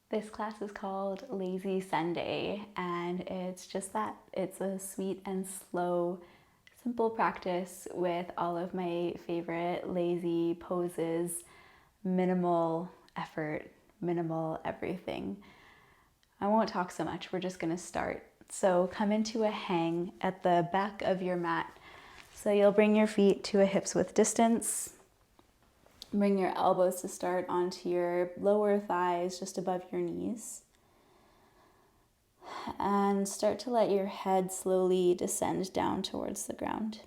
This class is called Lazy Sunday, and it's just that. It's a sweet and slow, simple practice with all of my favorite lazy poses, minimal effort, minimal everything. I won't talk so much, we're just gonna start. So come into a hang at the back of your mat. So you'll bring your feet to a hips width distance. Bring your elbows to start onto your lower thighs, just above your knees. And start to let your head slowly descend down towards the ground.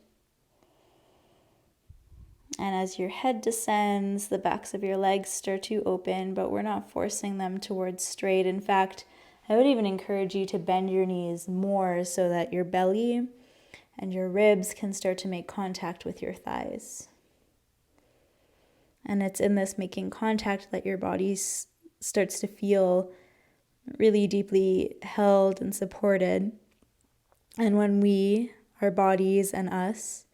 And as your head descends, the backs of your legs start to open, but we're not forcing them towards straight. In fact, I would even encourage you to bend your knees more so that your belly and your ribs can start to make contact with your thighs. And it's in this making contact that your body starts to feel really deeply held and supported. And when we, our bodies and us,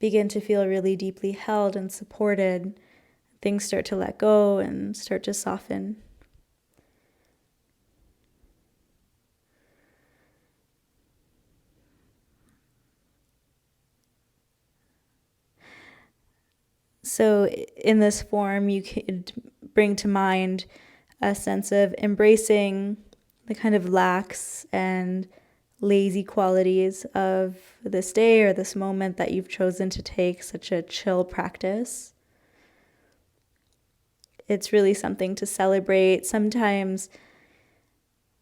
begin to feel really deeply held and supported, things start to let go and start to soften. So in this form, you could bring to mind a sense of embracing the kind of lax and lazy qualities of this day or this moment that you've chosen to take such a chill practice. It's really something to celebrate. Sometimes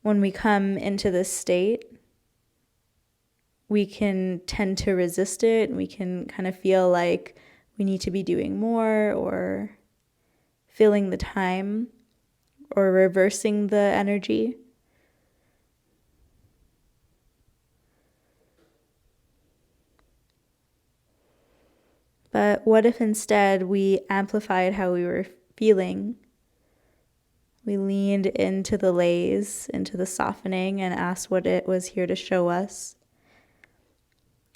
when we come into this state, we can tend to resist it, and we can kind of feel like we need to be doing more or filling the time or reversing the energy. But what if instead we amplified how we were feeling? We leaned into the laze, into the softening, and asked what it was here to show us.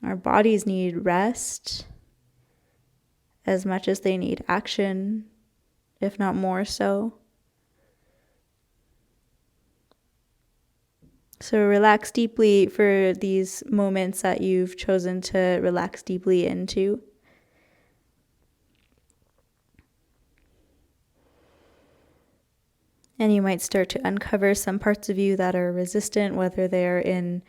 Our bodies need rest as much as they need action, if not more so. So relax deeply for these moments that you've chosen to relax deeply into. And you might start to uncover some parts of you that are resistant, whether they're in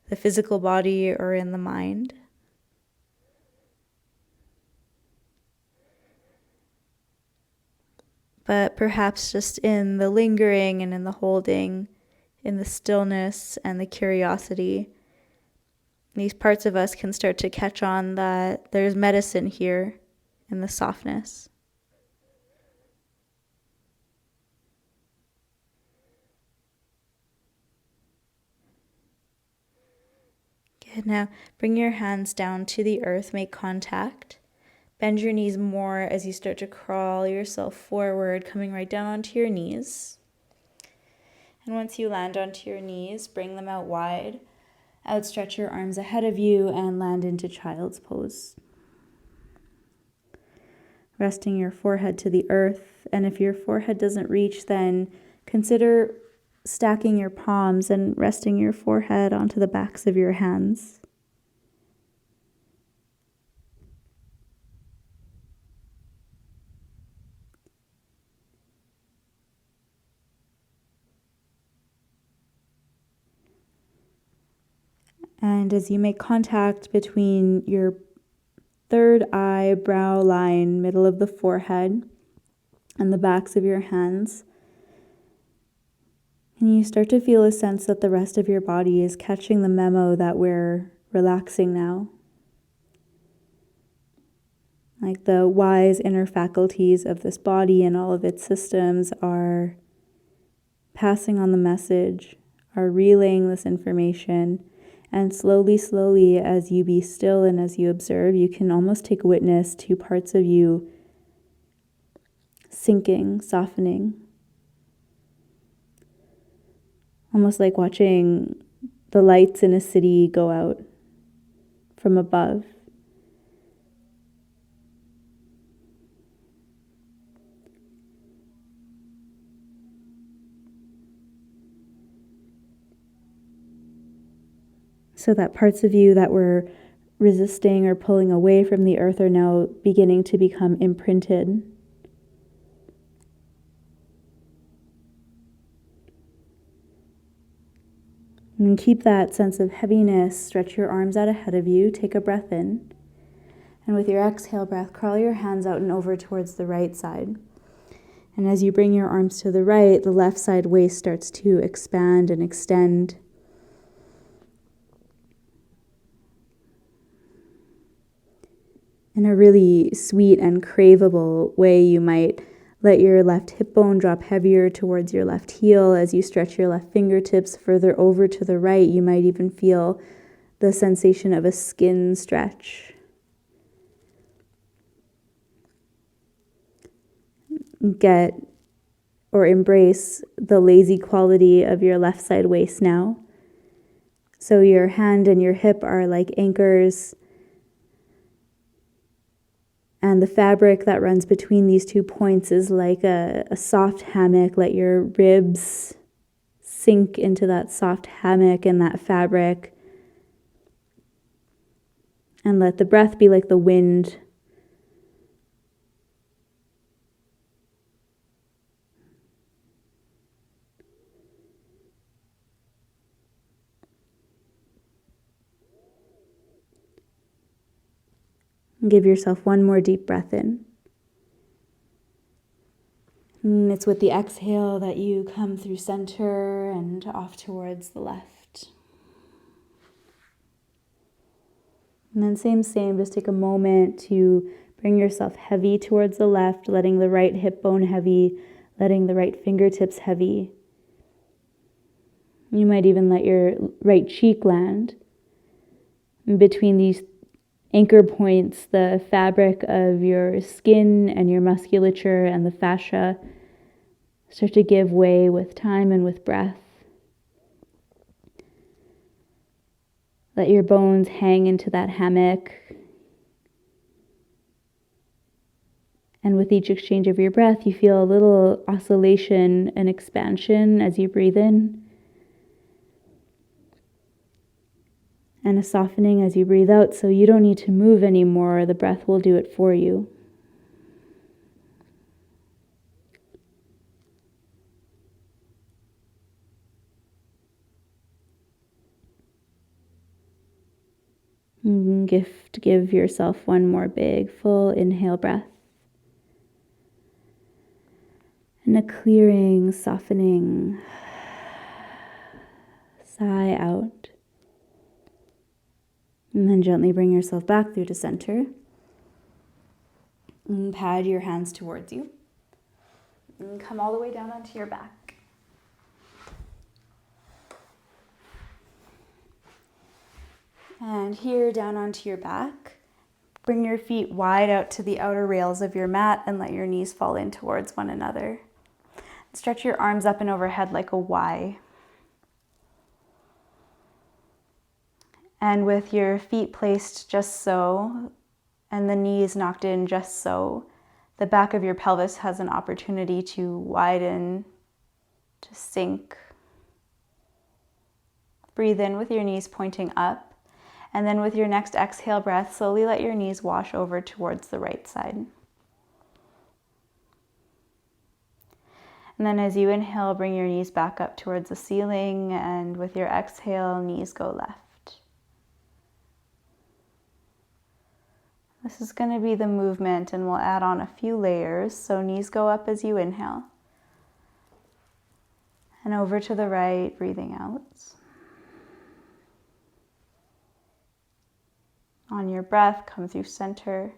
the physical body or in the mind. But perhaps just in the lingering and in the holding, in the stillness and the curiosity, these parts of us can start to catch on that there's medicine here in the softness. Good. Now bring your hands down to the earth, make contact. Bend your knees more as you start to crawl yourself forward, coming right down onto your knees. And once you land onto your knees, bring them out wide. Outstretch your arms ahead of you and land into child's pose. Resting your forehead to the earth. And if your forehead doesn't reach, then consider stacking your palms and resting your forehead onto the backs of your hands. And as you make contact between your third eye, brow line, middle of the forehead, and the backs of your hands, and you start to feel a sense that the rest of your body is catching the memo that we're relaxing now. Like the wise inner faculties of this body and all of its systems are passing on the message, are relaying this information. And slowly, slowly, as you be still and as you observe, you can almost take witness to parts of you sinking, softening. Almost like watching the lights in a city go out from above. So that parts of you that were resisting or pulling away from the earth are now beginning to become imprinted. And keep that sense of heaviness. Stretch your arms out ahead of you. Take a breath in. And with your exhale breath, crawl your hands out and over towards the right side. And as you bring your arms to the right, the left side waist starts to expand and extend. In a really sweet and craveable way, you might let your left hip bone drop heavier towards your left heel. As you stretch your left fingertips further over to the right, you might even feel the sensation of a skin stretch. Get or embrace the lazy quality of your left side waist now. So your hand and your hip are like anchors, and the fabric that runs between these 2 points is like a soft hammock. Let your ribs sink into that soft hammock and that fabric. And let the breath be like the wind. Give yourself one more deep breath in. And it's with the exhale that you come through center and off towards the left. And then same, just take a moment to bring yourself heavy towards the left, letting the right hip bone heavy, letting the right fingertips heavy. You might even let your right cheek land. In between these anchor points, the fabric of your skin and your musculature and the fascia start to give way with time and with breath. Let your bones hang into that hammock. And with each exchange of your breath, you feel a little oscillation and expansion as you breathe in, and a softening as you breathe out, so you don't need to move anymore. The breath will do it for you. Give yourself one more big, full inhale breath. And a clearing, softening sigh out. And then gently bring yourself back through to center. And pad your hands towards you. And come all the way down onto your back. And here down onto your back, bring your feet wide out to the outer rails of your mat and let your knees fall in towards one another. Stretch your arms up and overhead like a Y. And with your feet placed just so, and the knees knocked in just so, the back of your pelvis has an opportunity to widen, to sink. Breathe in with your knees pointing up. And then with your next exhale breath, slowly let your knees wash over towards the right side. And then as you inhale, bring your knees back up towards the ceiling, and with your exhale, knees go left. This is going to be the movement, and we'll add on a few layers. So knees go up as you inhale. And over to the right, breathing out. On your breath, come through center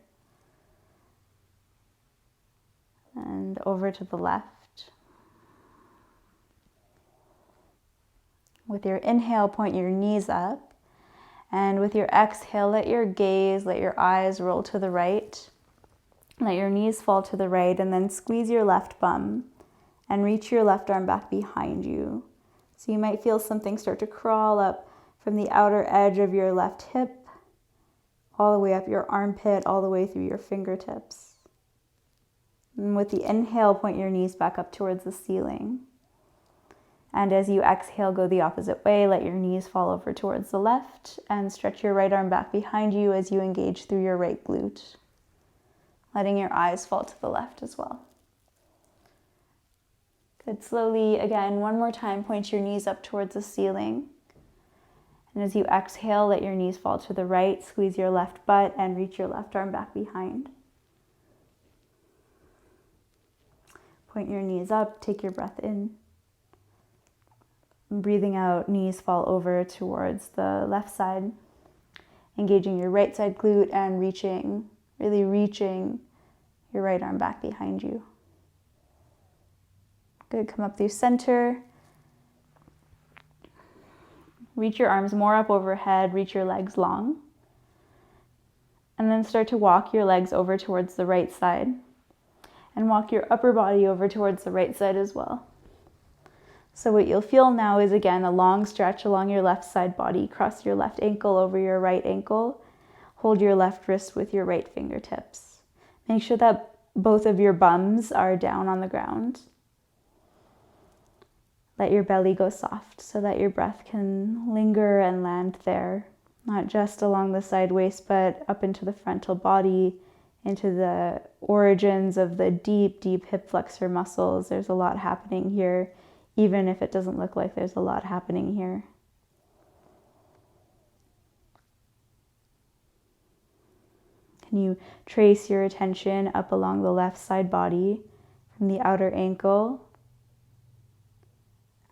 and over to the left. With your inhale, point your knees up, and with your exhale, let your gaze, let your eyes roll to the right. Let your knees fall to the right, and then squeeze your left bum and reach your left arm back behind you. So you might feel something start to crawl up from the outer edge of your left hip, all the way up your armpit, all the way through your fingertips. And with the inhale, point your knees back up towards the ceiling. And as you exhale, go the opposite way. Let your knees fall over towards the left and stretch your right arm back behind you as you engage through your right glute. Letting your eyes fall to the left as well. Good. Slowly, again, one more time, point your knees up towards the ceiling. And as you exhale, let your knees fall to the right, squeeze your left butt and reach your left arm back behind. Point your knees up, take your breath in. Breathing out, knees fall over towards the left side. Engaging your right side glute and reaching, really reaching your right arm back behind you. Good, come up through center. Reach your arms more up overhead, reach your legs long. And then start to walk your legs over towards the right side. And walk your upper body over towards the right side as well. So what you'll feel now is, again, a long stretch along your left side body. Cross your left ankle over your right ankle. Hold your left wrist with your right fingertips. Make sure that both of your bums are down on the ground. Let your belly go soft so that your breath can linger and land there. Not just along the side waist, but up into the frontal body, into the origins of the deep, deep hip flexor muscles. There's a lot happening here, even if it doesn't look like there's a lot happening here. Can you trace your attention up along the left side body from the outer ankle,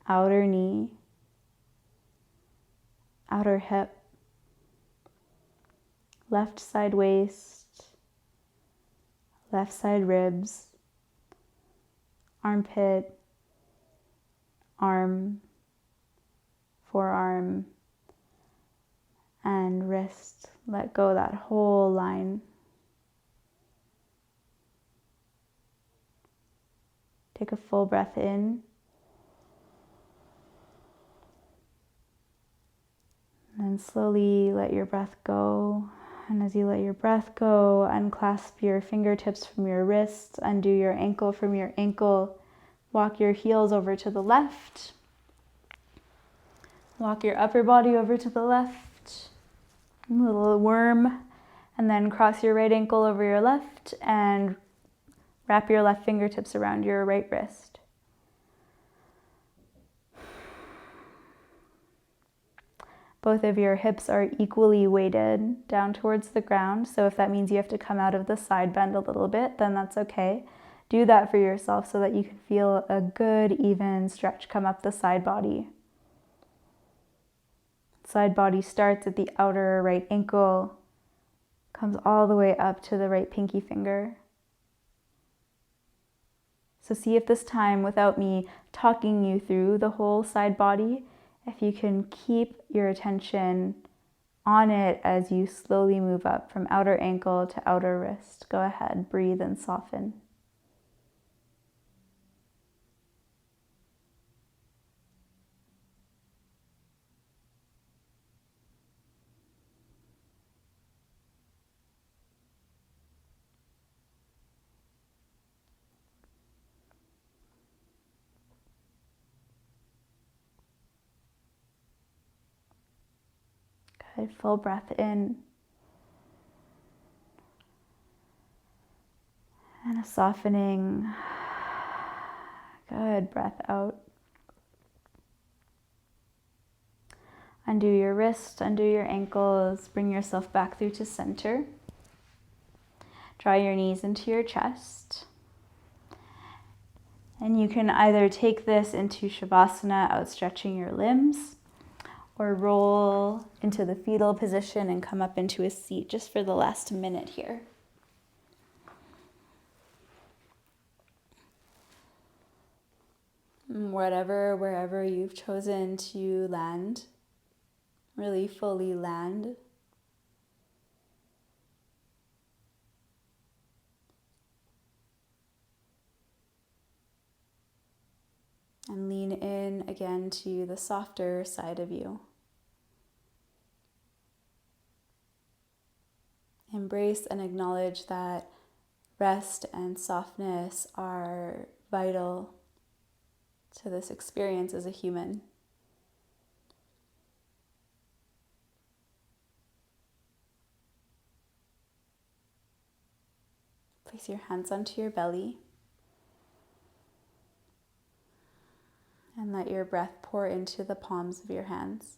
outer knee, outer hip, left side waist, left side ribs, armpit, arm, forearm, and wrist. Let go that whole line. Take a full breath in. And then slowly let your breath go. And as you let your breath go, unclasp your fingertips from your wrists, undo your ankle from your ankle, walk your heels over to the left, walk your upper body over to the left, a little worm, and then cross your right ankle over your left and wrap your left fingertips around your right wrist. Both of your hips are equally weighted down towards the ground. So if that means you have to come out of the side bend a little bit, then that's okay. Do that for yourself so that you can feel a good, even stretch come up the side body. Side body starts at the outer right ankle, comes all the way up to the right pinky finger. So see if this time, without me talking you through the whole side body, if you can keep your attention on it as you slowly move up from outer ankle to outer wrist. Go ahead, breathe and soften. Good, full breath in. And a softening. Good, breath out. Undo your wrist, undo your ankles, bring yourself back through to center. Draw your knees into your chest. And you can either take this into Shavasana, outstretching your limbs, or roll into the fetal position and come up into a seat just for the last minute here. Wherever you've chosen to land, really fully land. And lean in again to the softer side of you. Embrace and acknowledge that rest and softness are vital to this experience as a human. Place your hands onto your belly and let your breath pour into the palms of your hands.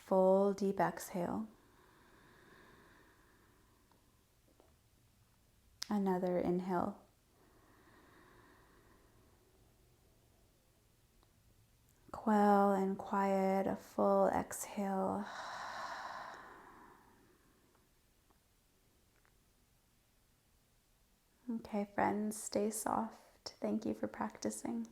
Full deep exhale. Another inhale. Quell and quiet, a full exhale. Okay, friends, stay soft. Thank you for practicing.